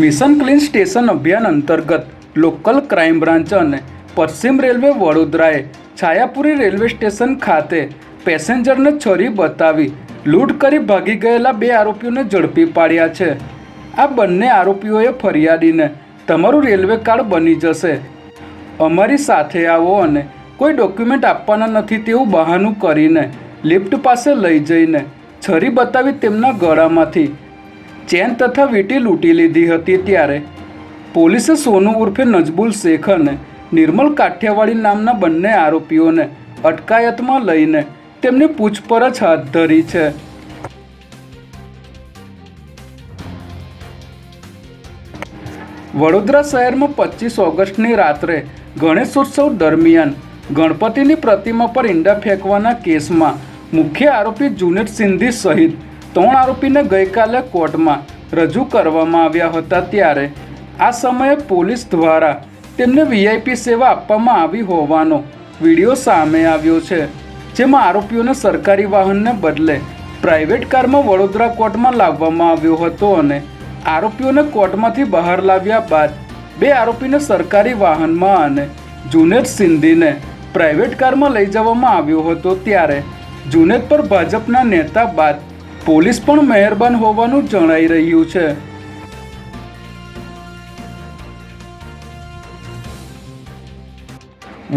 Mission clean station અભિયાન અંતર્ગત local crime branch અને પશ્ચિમ રેલવે વડોદરાએ છાયાપુરી રેલવે સ્ટેશન ખાતે પેસેન્જરને છરી બતાવી લૂંટ કરી ભાગી ગયેલા 2 આરોપીઓને ઝડપી પાડ્યા છે। આ બંને આરોપીઓએ ફરિયાદીને તમારું રેલવે કાર્ડ બની જશે, અમારી સાથે આવો અને કોઈ ડોક્યુમેન્ટ આપવાના નથી તેવું બહાનું કરીને લિફ્ટ પાસે લઈ જઈને છરી બતાવી તેમના ગળામાંથી ચેન તથા વીંટી લૂંટી લીધી હતી। ત્યારે પોલીસે સોનુ ઉર્ફે નજબુલ શેખ અને નિર્મલ કાઠિયાવાડી નામના બંને આરોપીઓને અટકાયતમાં લઈને તેમની પૂછપરછ હાથ ધરી છે। વડોદરા શહેરમાં 25 ઓગસ્ટની રાત્રે ગણેશોત્સવ દરમિયાન ગણપતિની પ્રતિમા પર ઈંડા ફેંકવાના કેસમાં મુખ્ય આરોપી જુનેદ સિંધી સહિત 3 આરોપીને ગઈકાલે કોર્ટમાં રજૂ કરવામાં આવ્યા હતા। ત્યારે આ સમયે પોલીસ દ્વારા તેમને વીઆઈપી સેવા આપવામાં આવી હોવાનો વિડીયો સામે આવ્યો છે, જેમાં આરોપીઓને સરકારી વાહનને બદલે પ્રાઇવેટ કારમાં વડોદરા કોર્ટમાં લાવવામાં આવ્યો હતો અને આરોપીઓને કોર્ટમાંથી બહાર લાવ્યા બાદ 2 આરોપીને સરકારી વાહનમાં અને જુનેદ સિંધીને પ્રાઇવેટ કારમાં લઈ જવામાં આવ્યો હતો। ત્યારે જુનેદ પર ભાજપના નેતા બાદ પોલીસ પણ મહેરબાન હોવાનું જણાઈ રહ્યું છે।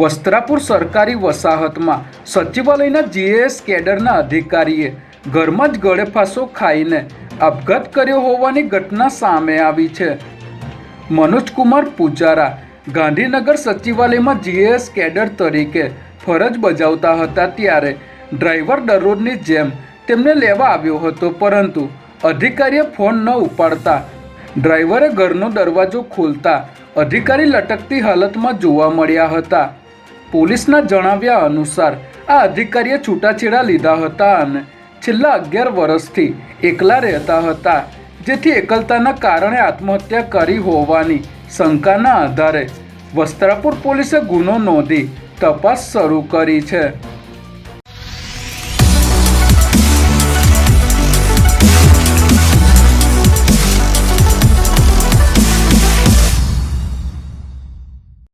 વસ્ત્રાપુર સરકારી વસાહતમાં સચિવાલયના જીએએસ કેડરના અધિકારીએ ઘરમાં જ ગળેફાંસો ખાઈને આપઘાત કર્યો હોવાની ઘટના સામે આવી છે। મનોજકુમાર પૂજારા ગાંધીનગર સચિવાલયમાં જીએએસ કેડર તરીકે ફરજ બજાવતા હતા। ત્યારે ડ્રાઈવર દરરોજની જેમ તેમને લેવા આવ્યો હતો, પરંતુ અધિકારીએ ફોન ન ઉપાડતા ડ્રાઈવરે ઘરનો દરવાજો ખોલતા અધિકારી લટકતી હાલતમાં જોવા મળ્યા હતા। પોલીસના જણાવ્યા અનુસાર આ અધિકારીએ છૂટાછેડા લીધા હતા અને છેલ્લા 11 વર્ષથી એકલા રહેતા હતા, જેથી એકલતાના કારણે આત્મહત્યા કરી હોવાની શંકાના આધારે વસ્ત્રાપુર પોલીસે ગુનો નોંધી તપાસ શરૂ કરી છે।